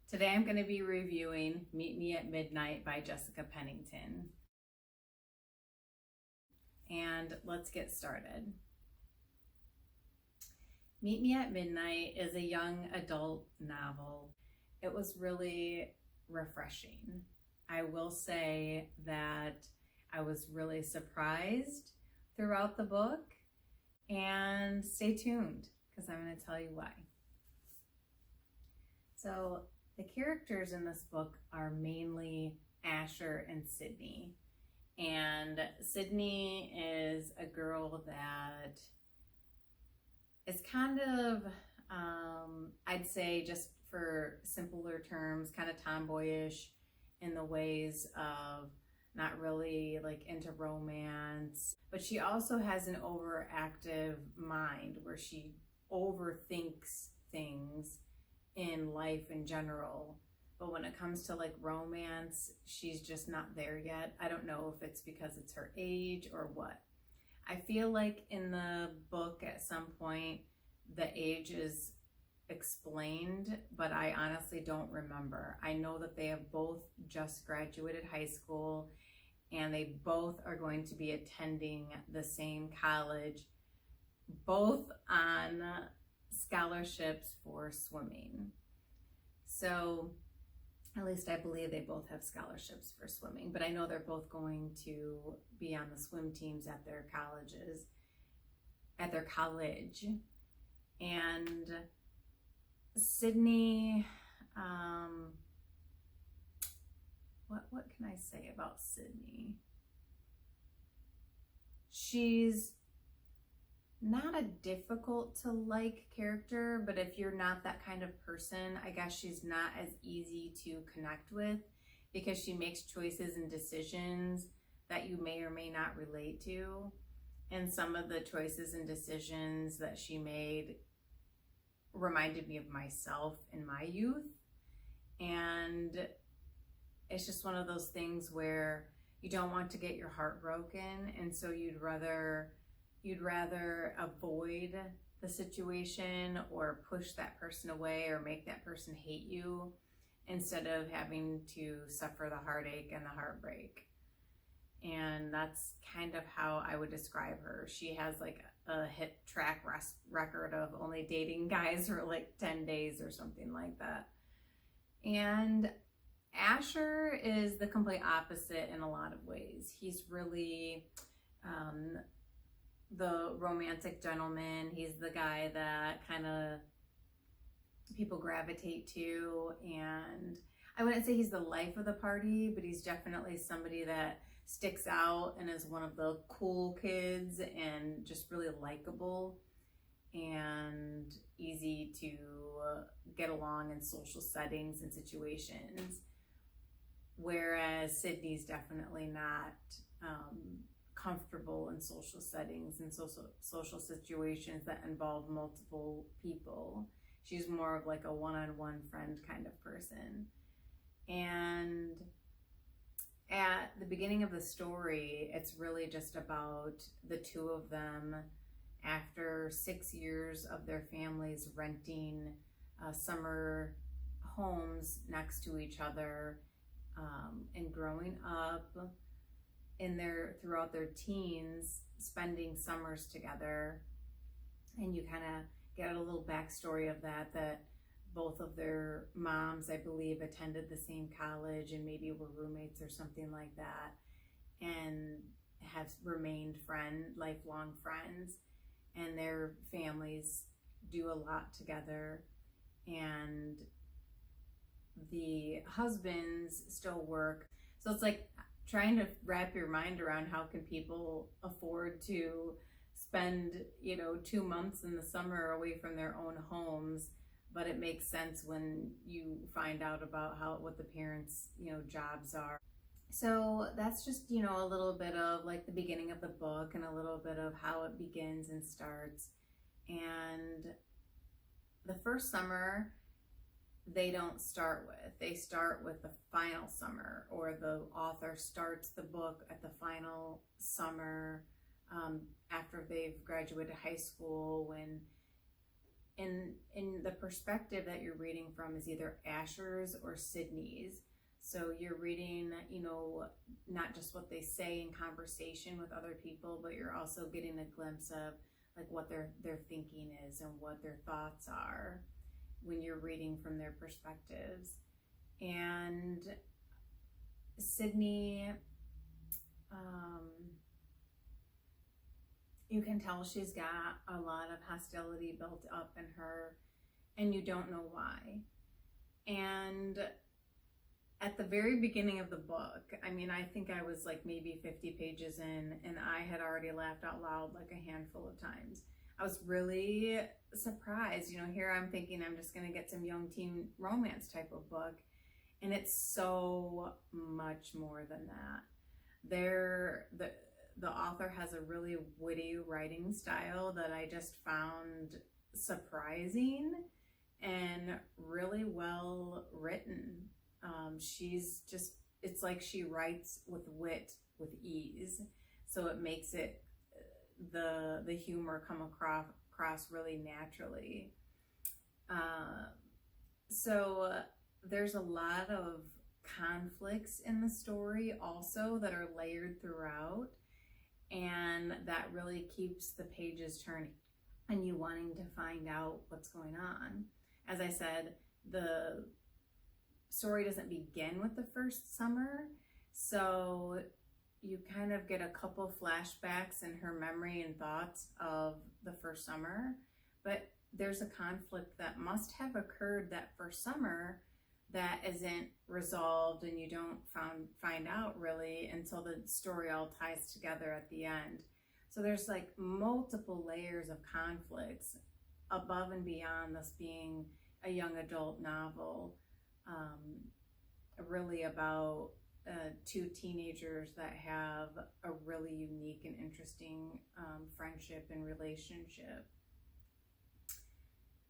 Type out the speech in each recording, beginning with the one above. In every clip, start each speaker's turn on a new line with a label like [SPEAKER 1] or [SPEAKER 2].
[SPEAKER 1] Today I'm going to be reviewing Meet Me at Midnight by Jessica Pennington. And let's get started. Meet Me at Midnight is a young adult novel. It was really refreshing. I will say that I was really surprised throughout the book, and stay tuned because I'm going to tell you why. So the characters in this book are mainly Asher and Sydney. And Sydney is a girl that is kind of, I'd say, just for simpler terms, kind of tomboyish in the ways of not really like into romance, but she also has an overactive mind where she overthinks things in life in general. But when it comes to like romance, she's just not there yet. I don't know if it's because it's her age or what. I feel like in the book at some point the age is explained, but I honestly don't remember. I know that they have both just graduated high school and they both are going to be attending the same college, both on scholarships for swimming. So at least I believe they both have scholarships for swimming, but I know they're both going to be on the swim teams at their colleges, at their college. And Sydney, what can I say about Sydney? She's not a difficult to like character, but if you're not that kind of person, I guess she's not as easy to connect with because she makes choices and decisions that you may or may not relate to. And some of the choices and decisions that she made reminded me of myself in my youth. And it's just one of those things where you don't want to get your heart broken, and so you'd rather avoid the situation or push that person away or make that person hate you instead of having to suffer the heartache and the heartbreak. And that's kind of how I would describe her. She has like a hit track record of only dating guys for like 10 days or something like that. And Asher is the complete opposite in a lot of ways. He's really the romantic gentleman. He's the guy that kind of people gravitate to, and I wouldn't say he's the life of the party, but he's definitely somebody that sticks out and is one of the cool kids and just really likable and easy to get along in social settings and situations. Whereas Sydney's definitely not comfortable in social settings and social situations that involve multiple people. She's more of like a one-on-one friend kind of person. And at the beginning of the story, it's really just about the two of them after 6 years of their families renting summer homes next to each other, and growing up throughout their teens, spending summers together. And you kind of get a little backstory of that both of their moms, I believe, attended the same college and maybe were roommates or something like that, and have remained lifelong friends, and their families do a lot together. And the husbands still work. So it's like trying to wrap your mind around how can people afford to spend 2 months in the summer away from their own homes, but it makes sense when you find out about what the parents jobs are. So that's just a little bit of like the beginning of the book and a little bit of how it begins and starts. And the first summer they don't start with. They start with the final summer, or the author starts the book at the final summer after they've graduated high school, when in the perspective that you're reading from is either Asher's or Sydney's. So you're reading, you know, not just what they say in conversation with other people, but you're also getting a glimpse of like what their thinking is and what their thoughts are when you're reading from their perspectives. And Sydney, you can tell she's got a lot of hostility built up in her, and you don't know why. And at the very beginning of the book, I mean, I think I was like maybe 50 pages in, and I had already laughed out loud like a handful of times. I was really surprised. You know, here I'm thinking I'm just going to get some young teen romance type of book, and it's so much more than that. The author has a really witty writing style that I just found surprising and really well written. She's just, it's like she writes with wit, with ease. So it makes it, the humor come across really naturally. So there's a lot of conflicts in the story also that are layered throughout, and that really keeps the pages turning and you wanting to find out what's going on. As I said, the story doesn't begin with the first summer, so you kind of get a couple flashbacks in her memory and thoughts of the first summer, but there's a conflict that must have occurred that first summer that isn't resolved, and you don't find out really until the story all ties together at the end. So there's like multiple layers of conflicts above and beyond this being a young adult novel, really about two teenagers that have a really unique and interesting friendship and relationship.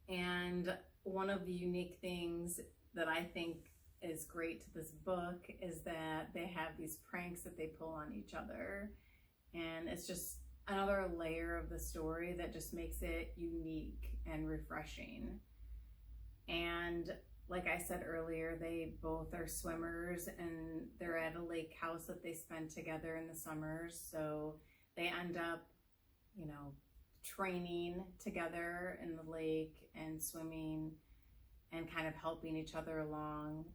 [SPEAKER 1] And one of the unique things that I think is great to this book is that they have these pranks that they pull on each other, and it's just another layer of the story that just makes it unique and refreshing. And like I said earlier, they both are swimmers, and they're at a lake house that they spend together in the summers, so they end up, you know, training together in the lake and swimming and kind of helping each other along.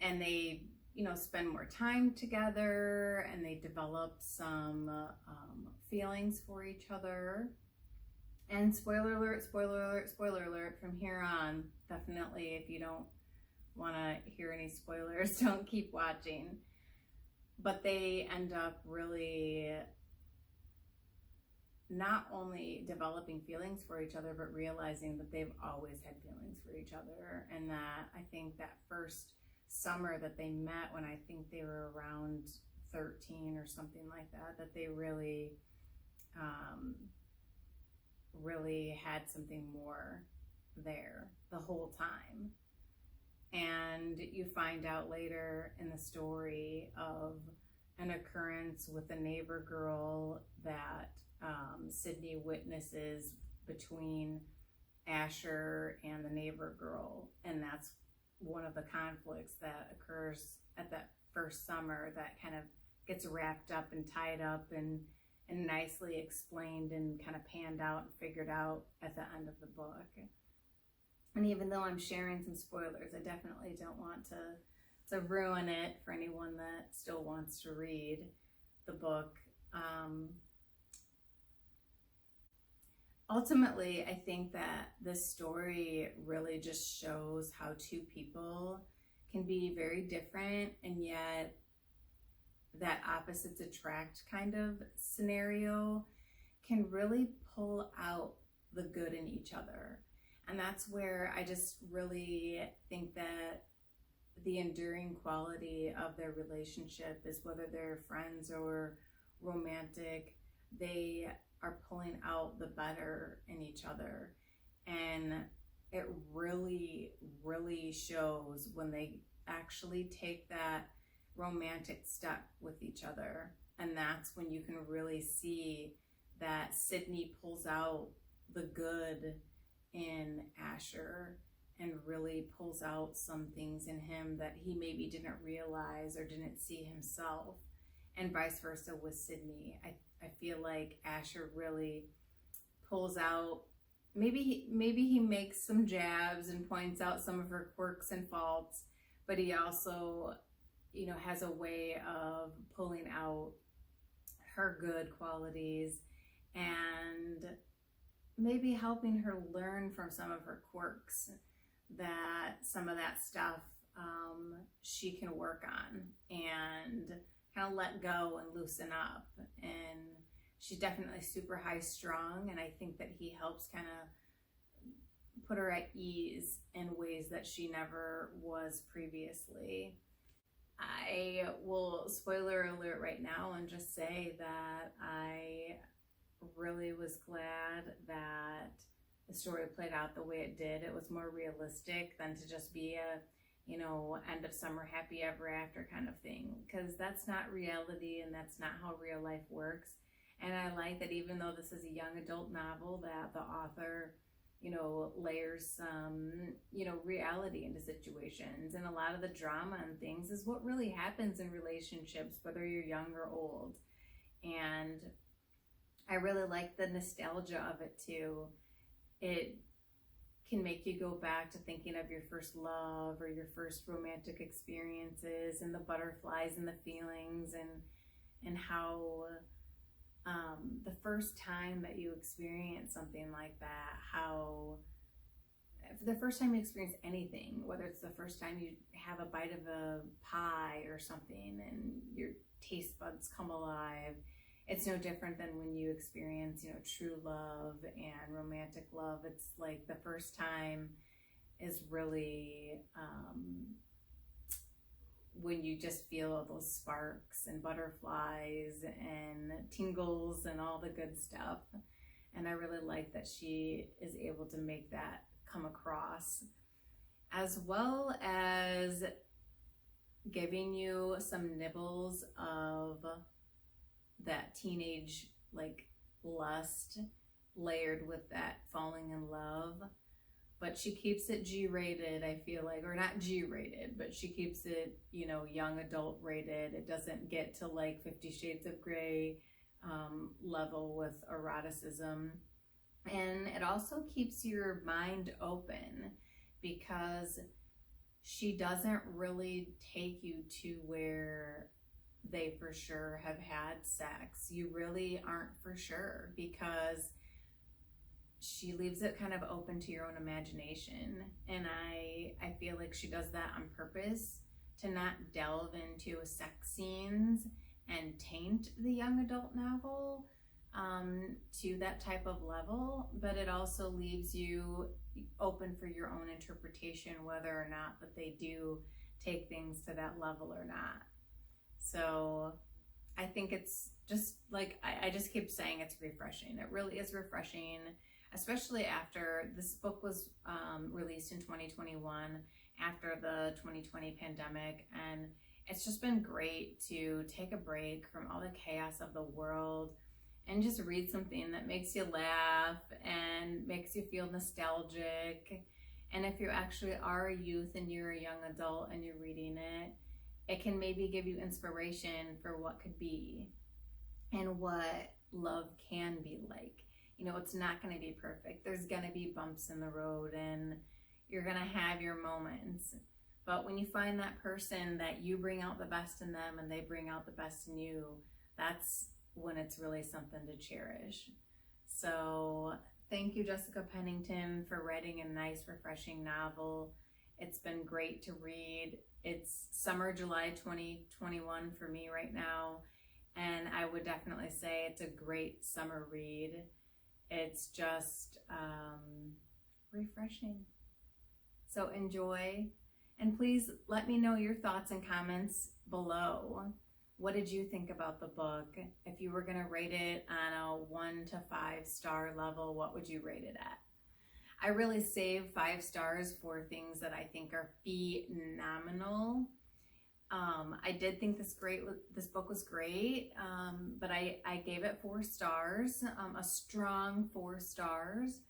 [SPEAKER 1] And they, you know, spend more time together, and they develop some feelings for each other. And spoiler alert, from here on, definitely if you don't want to hear any spoilers, don't keep watching. But they end up really not only developing feelings for each other, but realizing that they've always had feelings for each other. And that I think that first summer that they met, when I think they were around 13 or something like that, that they really, really had something more there the whole time. And you find out later in the story of an occurrence with a neighbor girl that Sydney witnesses between Asher and the neighbor girl, and that's one of the conflicts that occurs at that first summer that kind of gets wrapped up and tied up and nicely explained and kind of panned out and figured out at the end of the book. And even though I'm sharing some spoilers, I definitely don't want to ruin it for anyone that still wants to read the book. Ultimately, I think that this story really just shows how two people can be very different, and yet that opposites attract kind of scenario can really pull out the good in each other. And that's where I just really think that the enduring quality of their relationship is, whether they're friends or romantic, they are pulling out the better in each other. And it really, really shows when they actually take that romantic step with each other. And that's when you can really see that Sydney pulls out the good in Asher and really pulls out some things in him that he maybe didn't realize or didn't see himself, and vice versa with Sydney. I feel like Asher really pulls out, maybe he makes some jabs and points out some of her quirks and faults, but he also, you know, has a way of pulling out her good qualities and maybe helping her learn from some of her quirks, that some of that stuff she can work on and kind of let go and loosen up. And she's definitely super high strung, and I think that he helps kind of put her at ease in ways that she never was previously. I will spoiler alert right now and just say that I really was glad that the story played out the way it did. It was more realistic than to just be a, you know, end of summer happy ever after kind of thing, because that's not reality and that's not how real life works. And I like that even though this is a young adult novel, that the author, you know, layers some, you know, reality into situations. And a lot of the drama and things is what really happens in relationships, whether you're young or old. And I really like the nostalgia of it too. It can make you go back to thinking of your first love or your first romantic experiences and the butterflies and the feelings, and how the first time that you experience something like that, how the first time you experience anything, whether it's the first time you have a bite of a pie or something and your taste buds come alive, it's no different than when you experience, you know, true love and romantic love. It's like the first time is really when you just feel those sparks and butterflies and tingles and all the good stuff. And I really like that she is able to make that come across, as well as giving you some nibbles of that teenage like lust layered with that falling in love. But she keeps it G-rated, I feel like, or not G-rated, but she keeps it, you know, young adult rated. It doesn't get to like 50 Shades of Grey level with eroticism. And it also keeps your mind open, because she doesn't really take you to where they for sure have had sex. You really aren't for sure, because she leaves it kind of open to your own imagination. And I feel like she does that on purpose, to not delve into sex scenes and taint the young adult novel to that type of level, but it also leaves you open for your own interpretation whether or not that they do take things to that level or not. So I think it's just like, I just keep saying it's refreshing. It really is refreshing, especially after this book was released in 2021, after the 2020 pandemic. And it's just been great to take a break from all the chaos of the world and just read something that makes you laugh and makes you feel nostalgic. And if you actually are a youth and you're a young adult and you're reading it, it can maybe give you inspiration for what could be and what love can be like. You know, it's not going to be perfect. There's going to be bumps in the road and you're going to have your moments. But when you find that person that you bring out the best in them and they bring out the best in you, that's when it's really something to cherish. So thank you, Jessica Pennington, for writing a nice, refreshing novel. It's been great to read. It's summer, July 2021 for me right now. And I would definitely say it's a great summer read. It's just refreshing. So enjoy. And please let me know your thoughts and comments below. What did you think about the book? If you were going to rate it on a 1 to 5 star level, what would you rate it at? I really save 5 stars for things that I think are phenomenal. I did think this book was great, but I gave it 4 stars, a strong 4 stars.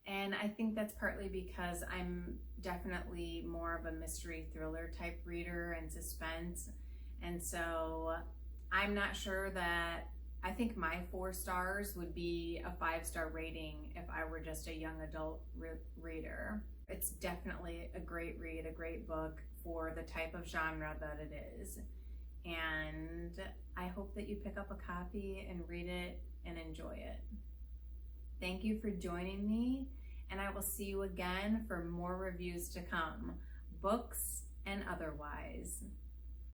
[SPEAKER 1] And I think that's partly because I'm definitely more of a mystery thriller type reader and suspense. And so I'm not sure that, I think my 4 stars would be a 5-star rating if I were just a young adult reader. It's definitely a great read, a great book for the type of genre that it is. And I hope that you pick up a copy and read it and enjoy it. Thank you for joining me, and I will see you again for more reviews to come, books and otherwise.